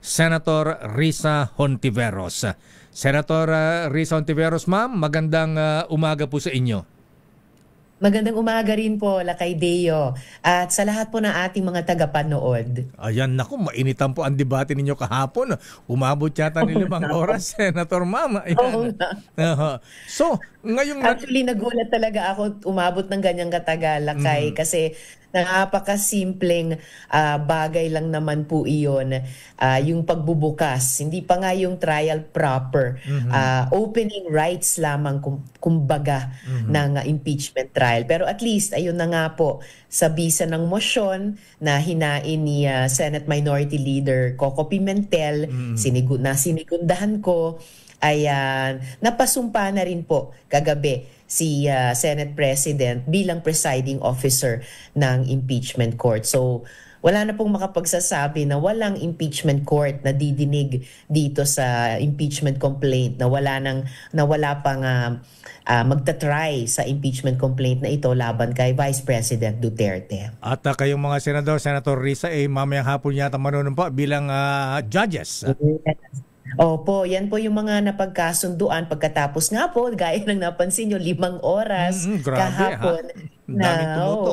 Senator Risa Hontiveros. Senator Risa Hontiveros, ma'am, magandang umaga po sa inyo. Magandang umaga rin po, Lakay Deo, at sa lahat po ng ating mga tagapanood. Ayan, naku, mainitan po ang debate ninyo kahapon. Umabot yata ng 5 oras, Senator Ma'am. Oo nga. So, ngayong... Actually, nagulat talaga ako umabot ng ganyang katagal, Lakay, kasi napakasimpleng bagay lang naman po iyon, yung pagbubukas. Hindi pa nga yung trial proper. Opening rights lamang kumbaga ng impeachment trial. Pero at least, ayun na nga po, sa bisa ng motion na hinain ni Senate Minority Leader Coco Pimentel, sinigundahan ko, ay napasumpa na rin po kagabi si Senate President bilang presiding officer ng impeachment court. So wala na pong makapagsasabi na walang impeachment court na didinig dito sa impeachment complaint, na wala pang magta-try sa impeachment complaint na ito laban kay Vice President Duterte. At kayong mga senador, Senator Risa, mamayang hapon yata manunumpa bilang judges. Opo, yan po yung mga napagkasunduan pagkatapos nga po, gaya ng napansin nyo, 5 oras kahapon.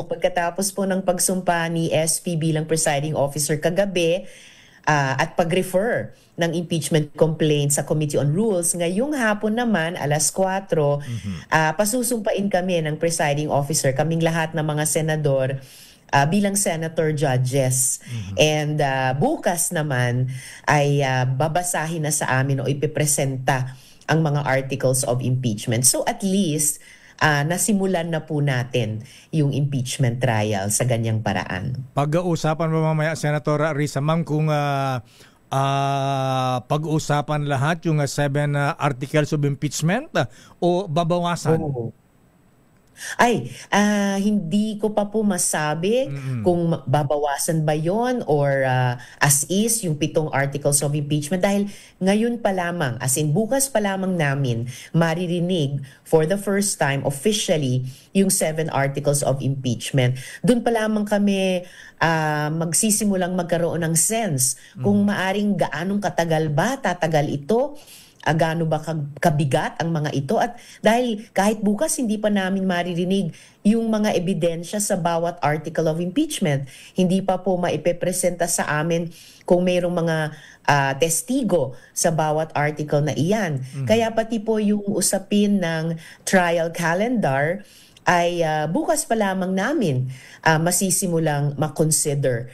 Pagkatapos po ng pagsumpa ni SP bilang presiding officer kagabi at pag-refer ng impeachment complaint sa Committee on Rules, ngayong hapon naman, alas 4, pasusumpain kami ng presiding officer, kaming lahat ng mga senador, bilang senator judges. And bukas naman ay babasahin na sa amin o ipipresenta ang mga articles of impeachment. So at least nasimulan na po natin yung impeachment trial sa ganyang paraan. Pag-uusapan ba mamaya, Senator Risa, ma'am, kung pag-uusapan lahat yung 7 articles of impeachment o babawasan? Hindi ko pa po masabi kung babawasan ba yon or as is yung 7 articles of impeachment, dahil ngayon pa lamang, as in bukas pa lamang namin maririnig for the first time officially yung 7 articles of impeachment. Doon pa lamang kami magsisimulang magkaroon ng sense kung maaring gaanong katagal ba tatagal ito, gaano ba kabigat ang mga ito, at dahil kahit bukas hindi pa namin maririnig yung mga ebidensya sa bawat article of impeachment, hindi pa po maipepresenta sa amin kung mayroong mga testigo sa bawat article na iyan. Kaya pati po yung usapin ng trial calendar ay bukas pa lamang namin masisimulang makonsider.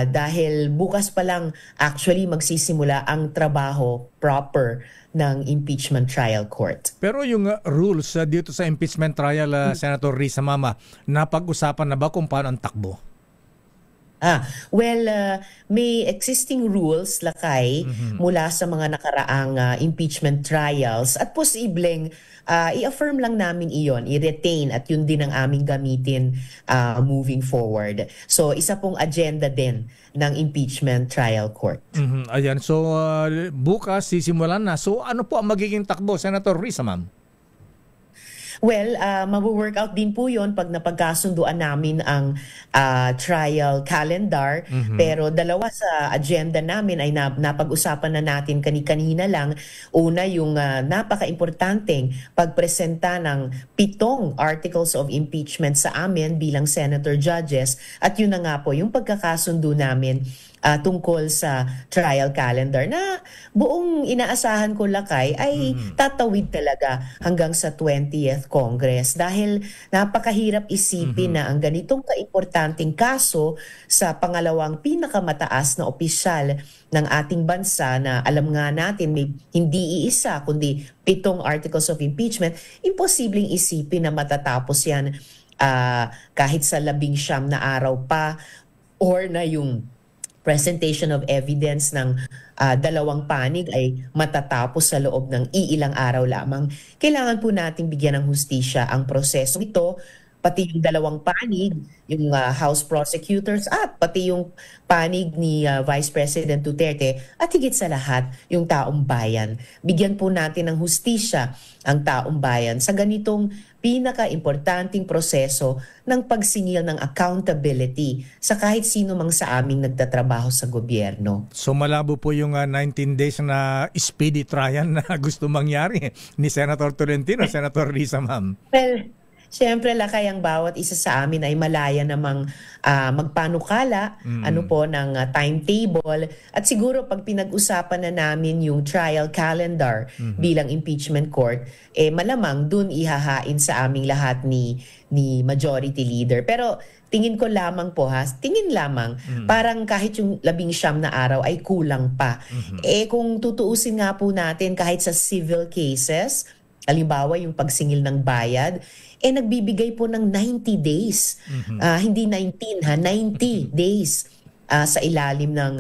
Dahil bukas pa lang actually magsisimula ang trabaho proper ng impeachment trial court. Pero yung rules dito sa impeachment trial, Senator Risa, mama, napag-usapan na ba kung paano ang takbo? May existing rules, Lakay, mula sa mga nakaraang impeachment trials, at posibleng i-affirm lang namin iyon, i-retain, at yun din ang aming gamitin moving forward. So isa pong agenda din ng impeachment trial court. Ayan, so bukas sisimulan na. So ano po ang magiging takbo, Senator Risa, ma'am? Well, mawo-workout din po yon pag napagkasunduan namin ang trial calendar. Pero dalawa sa agenda namin ay napag-usapan na natin kanina lang. Una, yung napaka-importanteng pagpresenta ng 7 articles of impeachment sa amin bilang senator judges. At yun na nga po, yung pagkakasundo namin tungkol sa trial calendar na buong inaasahan ko, Lakay, ay tatawid talaga hanggang sa 20th Congress, dahil napakahirap isipin na ang ganitong kaimportanteng kaso sa pangalawang pinakamataas na opisyal ng ating bansa, na alam nga natin may hindi iisa kundi 7 articles of impeachment, imposibleng isipin na matatapos yan kahit sa 19 na araw pa, or na yung presentation of evidence ng 2 panig ay matatapos sa loob ng iilang araw lamang. Kailangan po nating bigyan ng hustisya ang proseso ito pati yung dalawang panig, yung House prosecutors at pati yung panig ni Vice President Duterte at higit sa lahat yung taong bayan. Bigyan po natin ng hustisya ang taong bayan sa ganitong pinaka-importanting proseso ng pagsingil ng accountability sa kahit sino mang sa aming nagtatrabaho sa gobyerno. So malabo po yung 19 days na speedy trial na gusto mangyari ni Senator Tolentino, Senator Risa, ma'am. Well, siyempre lakay ang bawat isa sa amin ay malaya namang magpanukala ng timetable at siguro pag pinag-usapan na namin yung trial calendar bilang impeachment court, malamang dun ihahain sa aming lahat ni majority leader. Pero tingin ko lamang po tingin lamang, parang kahit yung 19 na araw ay kulang pa. Kung tutuusin nga po natin kahit sa civil cases, halimbawa yung pagsingil ng bayad, nagbibigay po ng 90 days. Hindi 19 90 days sa ilalim ng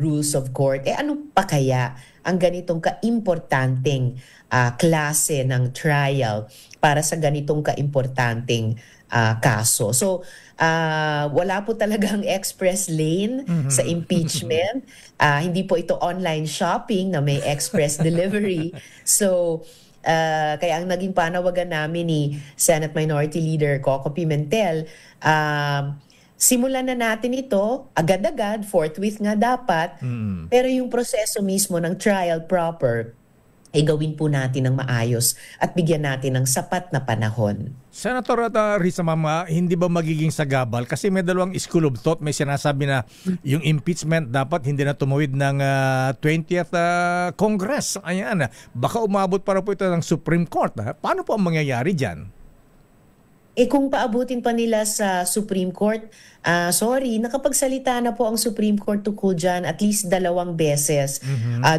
rules of court. Ano pa kaya ang ganitong kaimportanteng klase ng trial para sa ganitong kaimportanteng kaso? So, wala po talagang express lane sa impeachment. Hindi po ito online shopping na may express delivery. So, kaya ang naging panawagan namin ni Senate Minority Leader Coco Pimentel, simulan na natin ito agad-agad, forthwith nga dapat, pero yung proseso mismo ng trial proper, ay gawin po natin ng maayos at bigyan natin ng sapat na panahon. Senator Risa, ma'am, hindi ba magiging sagabal? Kasi may dalawang school of thought. May sinasabi na yung impeachment dapat hindi na tumawid ng 20th Congress. Ayan, baka umabot para po ito ng Supreme Court. Paano po ang mangyayari dyan? Kung paabutin pa nila sa Supreme Court, nakapagsalita na po ang Supreme Court tungkol dyan at least 2 beses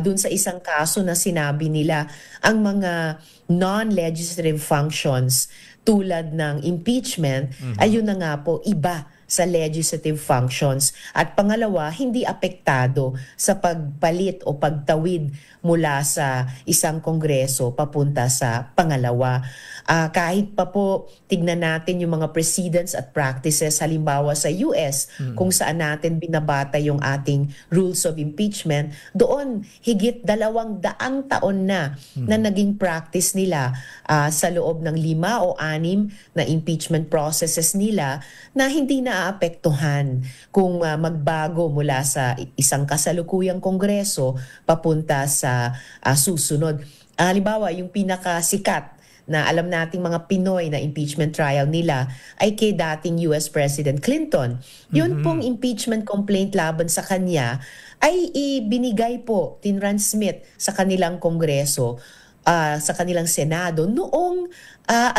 dun sa isang kaso na sinabi nila ang mga non-legislative functions tulad ng impeachment, ayun na nga po, iba sa legislative functions. At pangalawa, hindi apektado sa pagpalit o pagtawid mula sa isang kongreso papunta sa pangalawa. Kahit pa po tignan natin yung mga precedents at practices halimbawa sa US kung saan natin binabata yung ating rules of impeachment, doon higit 200 taon na naging practice nila sa loob ng 5 o 6 na impeachment processes nila na hindi naaapektuhan kung magbago mula sa isang kasalukuyang kongreso papunta sa susunod. Halimbawa, yung pinakasikat na alam nating mga Pinoy na impeachment trial nila ay kay dating US President Clinton. Yun pong impeachment complaint laban sa kanya ay ibinigay po, tinransmit sa kanilang kongreso, sa kanilang Senado noong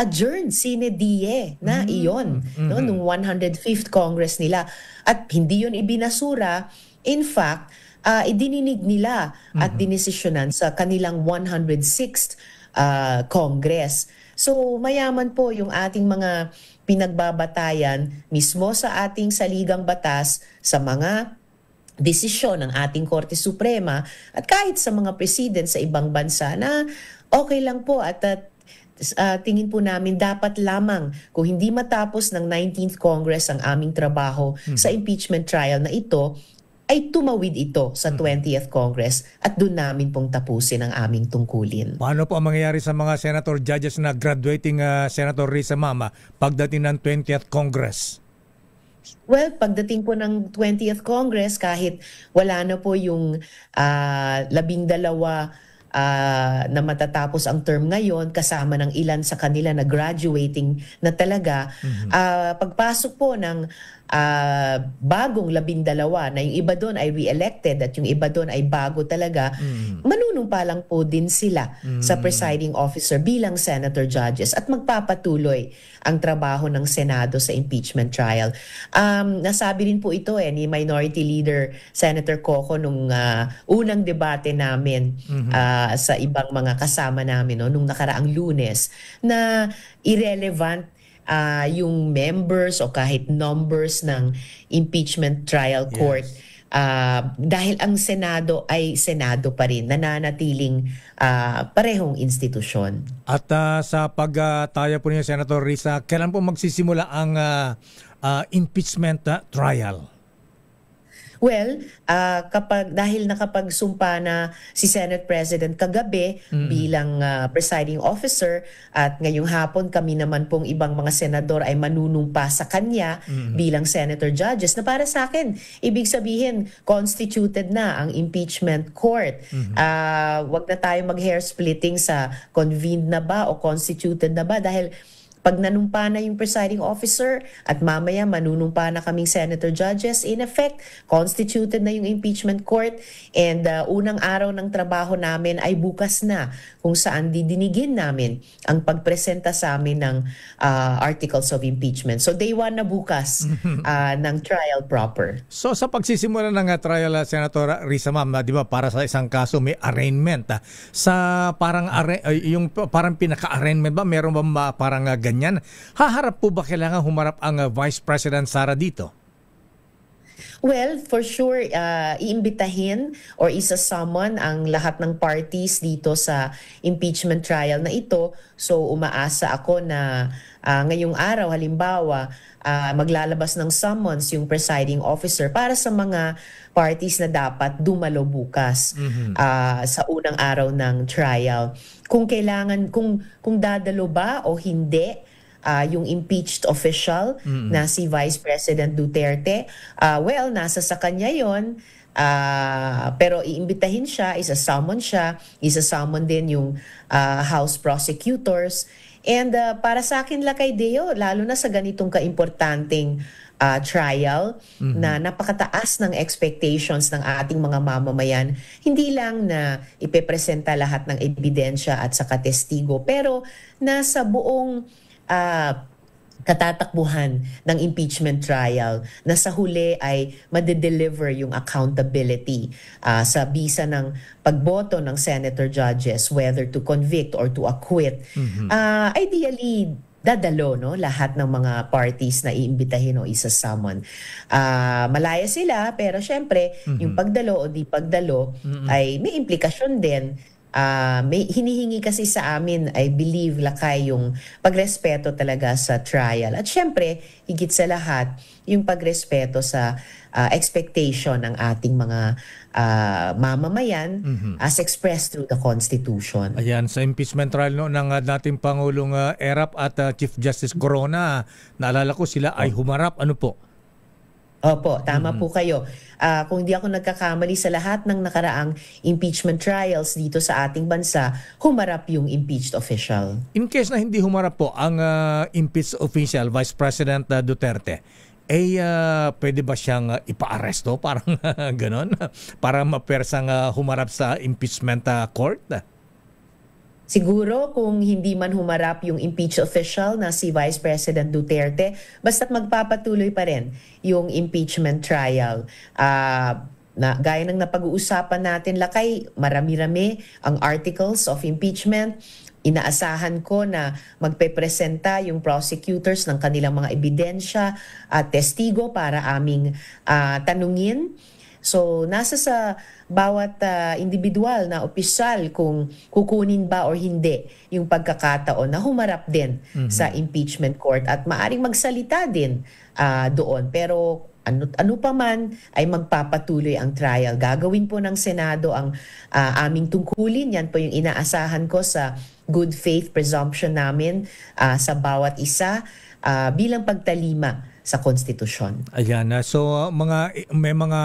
adjourned sine die na iyon, nung 105th Congress nila. At hindi yun ibinasura. In fact, idininig nila at dinesisyonan sa kanilang 106th Congress. So mayaman po yung ating mga pinagbabatayan mismo sa ating saligang batas, sa mga desisyon ng ating Korte Suprema at kahit sa mga president sa ibang bansa na okay lang po at tingin po namin dapat lamang kung hindi matapos ng 19th Congress ang aming trabaho sa impeachment trial na ito, ay tumawid ito sa 20th Congress at doon namin pong tapusin ang aming tungkulin. Paano po ang mangyayari sa mga senator judges na graduating Senator Risa, ma'am, pagdating ng 20th Congress? Well, pagdating po ng 20th Congress, kahit wala na po yung 12 na matatapos ang term ngayon, kasama ng ilan sa kanila na graduating na talaga, pagpasok po ng bagong 12 na yung iba doon ay re-elected at yung iba doon ay bago talaga, manunumpa lang po din sila sa presiding officer bilang senator judges at magpapatuloy ang trabaho ng Senado sa impeachment trial. Nasabi rin po ito ni Minority Leader Senator Coco nung unang debate namin sa ibang mga kasama namin nung nakaraang Lunes, na irrelevant yung members o kahit numbers ng impeachment trial court. dahil ang Senado ay Senado pa rin, nananatiling parehong institusyon. At sa pagtaya po niya, Senator Risa, kailan po magsisimula ang impeachment trial? Well, dahil nakapagsumpa na si Senate President kagabi bilang presiding officer at ngayong hapon kami naman pong ibang mga senador ay manunumpa sa kanya bilang senator judges, na para sa akin, ibig sabihin constituted na ang impeachment court. Wag na tayo mag-hair splitting sa convened na ba o constituted na ba, dahil pag nanumpa na yung presiding officer at mamaya manunumpa na kaming senator judges, in effect, constituted na yung impeachment court, and unang araw ng trabaho namin ay bukas na, kung saan didinigin namin ang pagpresenta sa amin ng articles of impeachment. So day one na bukas ng trial proper. So sa pagsisimula ng trial, Senator Risa, ma'am, di ba para sa isang kaso may arraignment? Sa parang yung parang pinaka-arraignment ba, meron ba parang ganyan? Haharap po ba, kailangan humarap ang Vice President Sara dito? Well, for sure, iimbitahin or isa-summon ang lahat ng parties dito sa impeachment trial na ito. So umaasa ako na ngayong araw, halimbawa, maglalabas ng summons yung presiding officer para sa mga parties na dapat dumalo bukas sa unang araw ng trial. Kung kailangan, kung dadalo ba o hindi yung impeached official na si Vice President Duterte, well, nasa sa kanya yon. Pero iimbitahin siya, isa-summon din yung House prosecutors. And para sa akin, Lakay Deo, lalo na sa ganitong kaimportanteng trial na napakataas ng expectations ng ating mga mamamayan, hindi lang na ipepresenta lahat ng ebidensya at saka testigo, pero nasa buong katatakbuhan ng impeachment trial na sa huli ay madedeliver yung accountability sa bisa ng pagboto ng senator judges, whether to convict or to acquit. Ideally, dadalo, no, lahat ng mga parties na iimbitahin o isa-summon. Malaya sila, pero syempre, yung pagdalo o di pagdalo ay may implikasyon din. May hinihingi kasi sa amin, I believe, Lakay, yung pagrespeto talaga sa trial. At syempre, higit sa lahat, yung pagrespeto sa expectation ng ating mga mamamayan as expressed through the Constitution. Ayan, sa impeachment trial ng dating Pangulong Erap at Chief Justice Corona, naalala ko sila ay humarap. Ano po? Opo, tama po kayo. Kung di ako nagkakamali, sa lahat ng nakaraang impeachment trials dito sa ating bansa, humarap yung impeached official. In case na hindi humarap po ang impeached official, Vice President Duterte, pwede ba siyang ipa-aresto? Parang ganon? Para mapersang humarap sa impeachment court? Siguro kung hindi man humarap yung impeached official na si Vice President Duterte, basta't magpapatuloy pa rin yung impeachment trial. Gaya ng napag-uusapan natin, Lakay, marami-rami ang articles of impeachment. Inaasahan ko na magpepresenta yung prosecutors ng kanilang mga ebidensya at testigo para aming tanungin. So, nasa sa bawat individual na opisyal kung kukunin ba or hindi yung pagkakataon na humarap din sa impeachment court at maaring magsalita din doon. Pero ano pa man ay magpapatuloy ang trial. Gagawin po ng Senado ang aming tungkulin. Yan po yung inaasahan ko sa good faith presumption namin sa bawat isa bilang pagtalima sa konstitusyon. Ayan, so may mga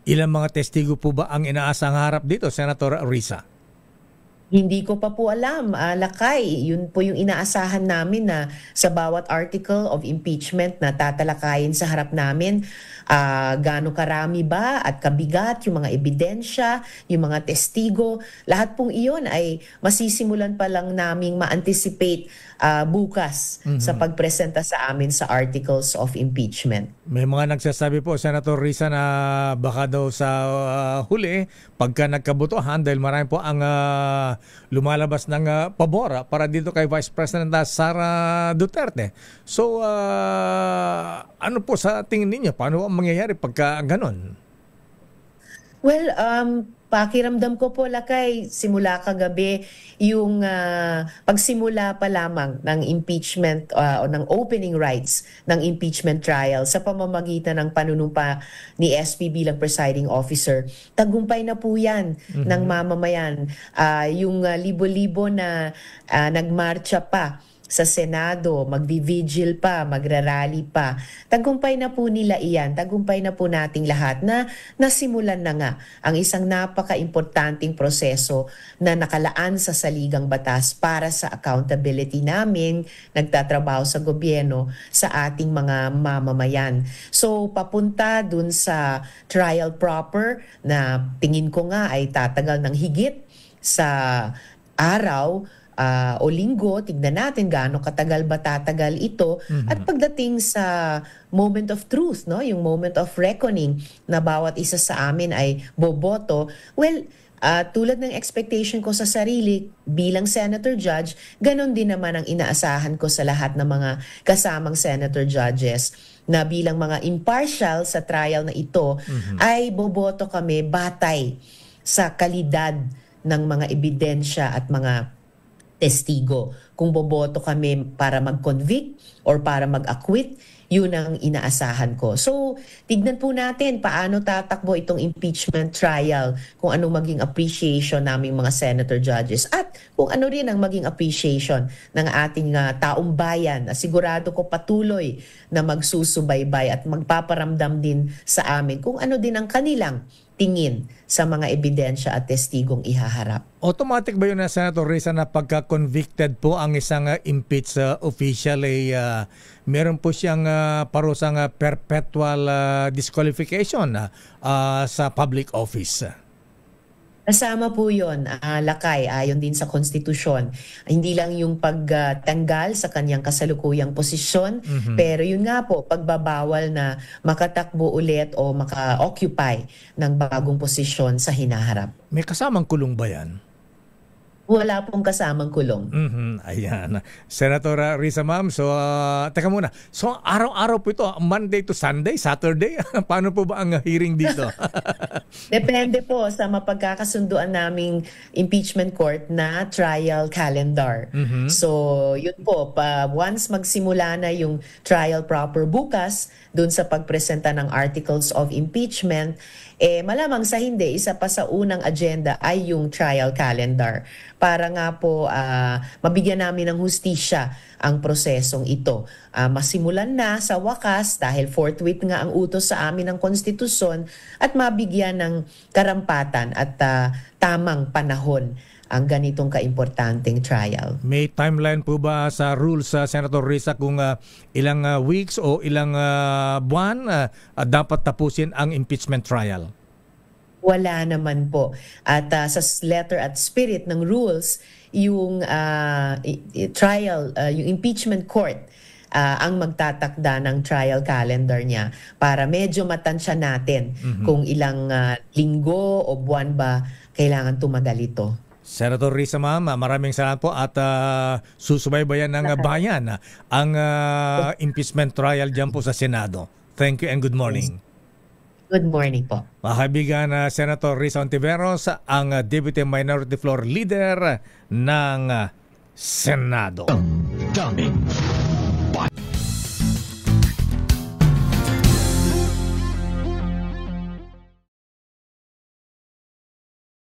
ilang mga testigo po ba ang inaasang harap dito, Senator Risa? Hindi ko pa po alam, Lakay. Yun po yung inaasahan namin na sa bawat article of impeachment na tatalakayin sa harap namin, gaano karami ba at kabigat yung mga ebidensya, yung mga testigo. Lahat pong iyon ay masisimulan pa lang naming ma-anticipate bukas sa pagpresenta sa amin sa articles of impeachment. May mga nagsasabi po, Senator Risa, na baka daw sa huli, pagka nagkabutuhan, dahil marami po ang lumalabas ng pabor para dito kay Vice President Sara Duterte. So, ano po sa tingin ninyo? Paano ang mangyayari pagka ganon? Well, pakiramdam ko po, Lakay, simula kagabi, yung pagsimula pa lamang ng impeachment o ng opening rights ng impeachment trial sa pamamagitan ng panunumpa ni SP bilang presiding officer. Tagumpay na po yan ng mamamayan. Yung libo-libo na nagmarcha pa sa Senado, magvi-vigil pa, magrarally pa. Tagumpay na po nila iyan, tagumpay na po nating lahat na nasimulan na nga ang isang napaka-importanting proseso na nakalaan sa saligang batas para sa accountability namin, nagtatrabaho sa gobyerno, sa ating mga mamamayan. So, papunta dun sa trial proper na tingin ko nga ay tatagal ng higit sa araw o linggo. Tignan natin gaano katagal ba tatagal ito. At pagdating sa moment of truth, no, yung moment of reckoning na bawat isa sa amin ay boboto, well, tulad ng expectation ko sa sarili bilang Senator Judge, ganon din naman ang inaasahan ko sa lahat ng mga kasamang Senator Judges na bilang mga impartial sa trial na ito ay boboto kami batay sa kalidad ng mga ebidensya at mga testigo. Kung boboto kami para mag-convict or para mag-acquit, yun ang inaasahan ko. So, tignan po natin paano tatakbo itong impeachment trial, kung anong maging appreciation naming mga senator judges at kung ano rin ang maging appreciation ng ating taong bayan. Sigurado ko patuloy na magsusubaybay at magpaparamdam din sa amin kung ano din ang kanilang tingin sa mga ebidensya at testigong ihaharap. Automatic ba yun na, Senator Risa, na pagka-convicted po ang isang impeached official ay meron po siyang parusang perpetual disqualification sa public office? Kasama po yun, Lakay, ayon din sa konstitusyon. Hindi lang yung pagtanggal sa kanyang kasalukuyang posisyon, pero yun nga po, pagbabawal na makatakbo ulit o maka-occupy ng bagong posisyon sa hinaharap. May kasamang kulong ba yan? Wala pong kasamang kulong. Ayan. Senator Risa, ma'am. So, teka muna. So, araw-araw po ito, Monday to Sunday, Saturday? Paano po ba ang hearing dito? Depende po sa mapagkakasunduan naming impeachment court na trial calendar. So, yun po. Once magsimula na yung trial proper bukas, dun sa pagpresenta ng articles of impeachment, malamang sa hindi, isa pa sa unang agenda ay yung trial calendar para nga po mabigyan namin ng hustisya ang prosesong ito. Masimulan na sa wakas dahil forthwith nga ang utos sa amin ng konstitusyon at mabigyan ng karampatan at tamang panahon ang ganitong kaimportanteng trial. May timeline po ba sa rules, Senator Risa, kung ilang weeks o ilang buwan dapat tapusin ang impeachment trial? Wala naman po. At sa letter at spirit ng rules, yung trial, yung impeachment court, ang magtatakda ng trial calendar niya para medyo matansya natin kung ilang linggo o buwan ba kailangan tumagal ito. Senator Risa, ma'am, maraming salamat po at susubaybayan ng bayan ang impeachment trial dyan po sa Senado. Thank you and good morning. Good morning po. Mga kaibigan, Senator Risa Ontiveros, ang Deputy Minority Floor Leader ng Senado.